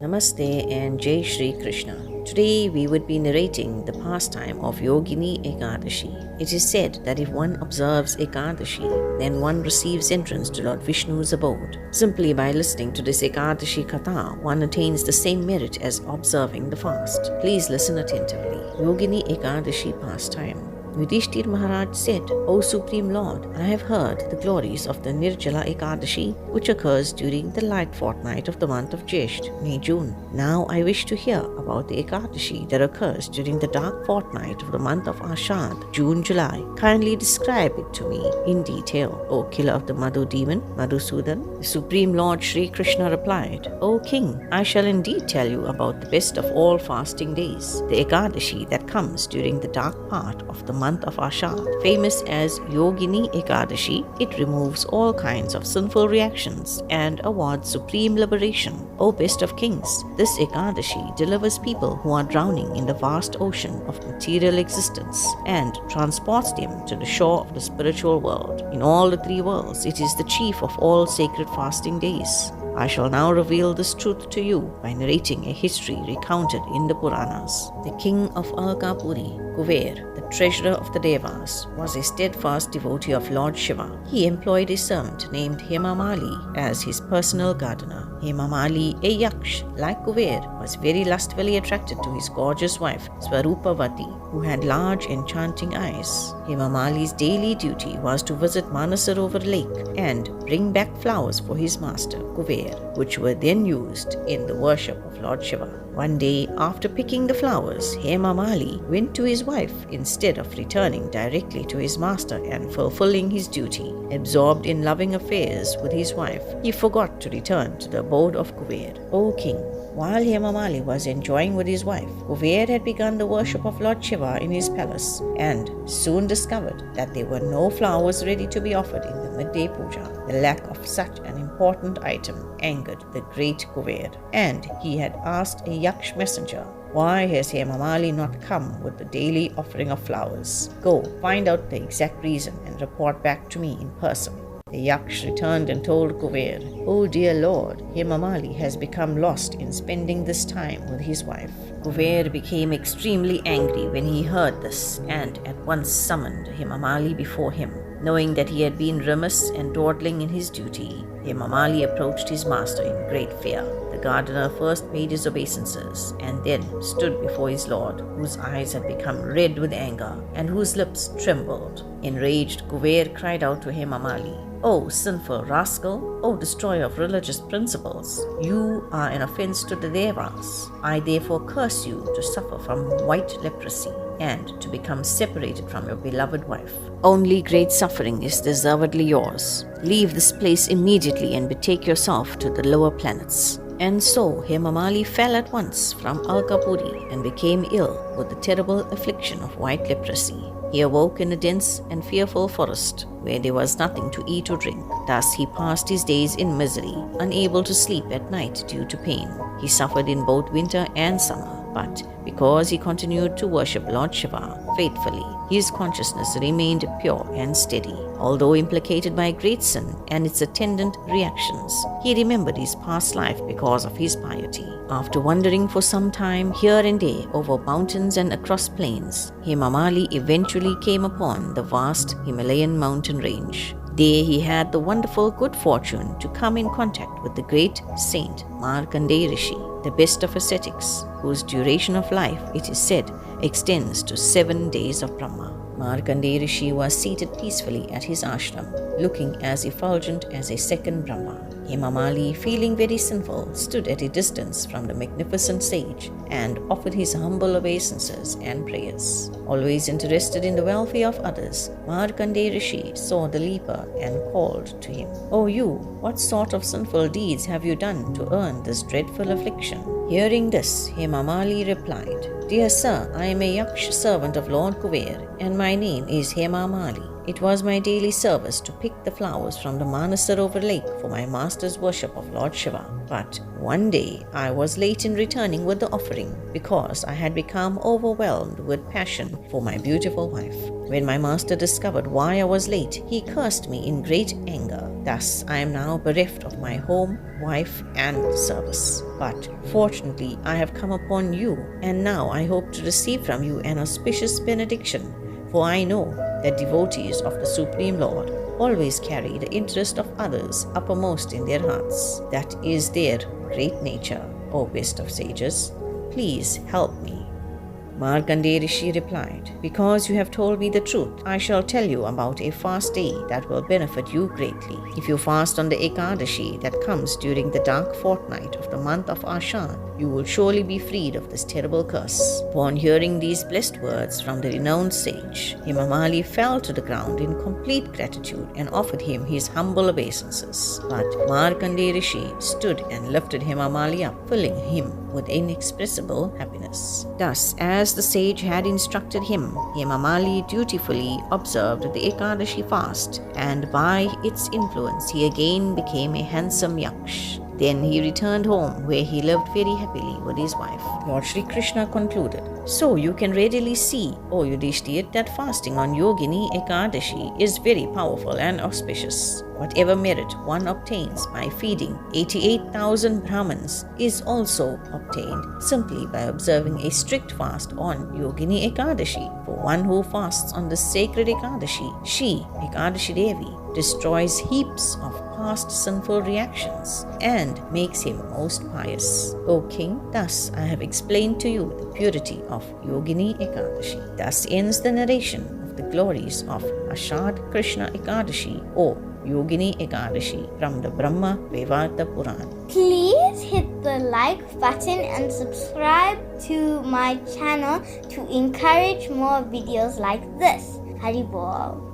Namaste and Jai Shri Krishna. Today we would be narrating the pastime of Yoginī Ekādaśī. It is said that if one observes Ekādaśī, then one receives entrance to Lord Vishnu's abode. Simply by listening to this Ekādaśī Katha, one attains the same merit as observing the fast. Please listen attentively. Yoginī Ekādaśī pastime. Yudhishthir Maharaj said, O Supreme Lord, I have heard the glories of the Nirjala Ekādaśī, which occurs during the light fortnight of the month of Jesht, May-June. Now I wish to hear about the Ekādaśī that occurs during the dark fortnight of the month of Ashad, June-July. Kindly describe it to me in detail, O killer of the Madhu demon, Madhusudan. The Supreme Lord Shri Krishna replied, O King, I shall indeed tell you about the best of all fasting days, the Ekādaśī that comes during the dark part of the month of Ashad. Famous as Yoginī Ekādaśī, it removes all kinds of sinful reactions and awards supreme liberation. O best of kings, this Ekādaśī delivers people who are drowning in the vast ocean of material existence and transports them to the shore of the spiritual world. In all the three worlds, it is the chief of all sacred fasting days. I shall now reveal this truth to you by narrating a history recounted in the Puranas. The king of Alkapuri, Kuver, the treasurer of the Devas, was a steadfast devotee of Lord Shiva. He employed a servant named Hemamali as his personal gardener. Hemamali, a yaksh, like Kuver, was very lustfully attracted to his gorgeous wife, Swarupavati, who had large enchanting eyes. Hemamali's daily duty was to visit Manasarovar lake and bring back flowers for his master, Kuver, which were then used in the worship of Lord Shiva. One day, after picking the flowers, Hemamali went to his wife instead of returning directly to his master and fulfilling his duty. Absorbed in loving affairs with his wife, he forgot to return to the abode of Kuver. O king, while Hemamali was enjoying with his wife, Kuver had begun the worship of Lord Shiva in his palace and soon discovered that there were no flowers ready to be offered in the midday puja. The lack of such an important item angered the great Kuver, and he had asked a yaksh messenger, Why has Hemamali not come with the daily offering of flowers? Go, find out the exact reason and report back to me in person. The yaksh returned and told Kuver, O dear lord, Hemamali has become lost in spending this time with his wife. Kuver became extremely angry when he heard this and at once summoned Hemamali before him. Knowing that he had been remiss and dawdling in his duty, Hemamali approached his master in great fear. The gardener first made his obeisances and then stood before his lord, whose eyes had become red with anger and whose lips trembled. Enraged, Kuver cried out to Hemamali, O sinful rascal, O destroyer of religious principles, you are an offense to the Devas. I therefore curse you to suffer from white leprosy and to become separated from your beloved wife. Only great suffering is deservedly yours. Leave this place immediately and betake yourself to the lower planets. And so Hemamali fell at once from Alkapuri and became ill with the terrible affliction of white leprosy. He awoke in a dense and fearful forest where there was nothing to eat or drink. Thus he passed his days in misery, unable to sleep at night due to pain. He suffered in both winter and summer, but because he continued to worship Lord Shiva faithfully, his consciousness remained pure and steady. Although implicated by great sin and its attendant reactions, he remembered his past life because of his piety. After wandering for some time here and there over mountains and across plains, Hemamali eventually came upon the vast Himalayan mountain range. There he had the wonderful good fortune to come in contact with the great saint Markandeya Rishi, the best of ascetics, whose duration of life, it is said, extends to 7 days of Brahma. Markandeya Rishi was seated peacefully at his ashram, looking as effulgent as a second Brahma. Hemamali, feeling very sinful, stood at a distance from the magnificent sage and offered his humble obeisances and prayers. Always interested in the welfare of others, Markandeya Rishi saw the leper and called to him, O you, what sort of sinful deeds have you done to earn this dreadful affliction? Hearing this, Hemamali replied, Dear sir, I am a yaksh servant of Lord Kuver, and my name is Hemamali. It was my daily service to pick the flowers from the Manasarovar lake for my master's worship of Lord Shiva. But one day I was late in returning with the offering because I had become overwhelmed with passion for my beautiful wife. When my master discovered why I was late, he cursed me in great anger. Thus, I am now bereft of my home, wife, and service. But fortunately, I have come upon you, and now I hope to receive from you an auspicious benediction. For I know that devotees of the Supreme Lord always carry the interest of others uppermost in their hearts. That is their great nature, O best of sages. Please help me. Markandeya Rishi replied, because you have told me the truth, I shall tell you about a fast day that will benefit you greatly. If you fast on the Ekādaśī that comes during the dark fortnight of the month of Ashad, you will surely be freed of this terrible curse. Upon hearing these blessed words from the renowned sage, Hemamali fell to the ground in complete gratitude and offered him his humble obeisances. But Markandeya Rishi stood and lifted Hemamali up, filling him with inexpressible happiness. Thus, as the sage had instructed him, Hemamali dutifully observed the Ekādaśī fast, and by its influence he again became a handsome Yaksh. Then he returned home, where he lived very happily with his wife. Lord Sri Krishna concluded, so you can readily see, O Yudhishthir, that fasting on Yoginī Ekādaśī is very powerful and auspicious. Whatever merit one obtains by feeding 88,000 Brahmins is also obtained simply by observing a strict fast on Yoginī Ekādaśī. For one who fasts on the sacred Ekādaśī, she, Ekādaśī Devi, destroys heaps of past sinful reactions and makes him most pious. O King, thus I have explained to you the purity of Yoginī Ekādaśī. Thus ends the narration of the glories of Ashad Krishna Ekādaśī or Yoginī Ekādaśī from the Brahma Vaivarta Purana. Please hit the like button and subscribe to my channel to encourage more videos like this. Hari Bol.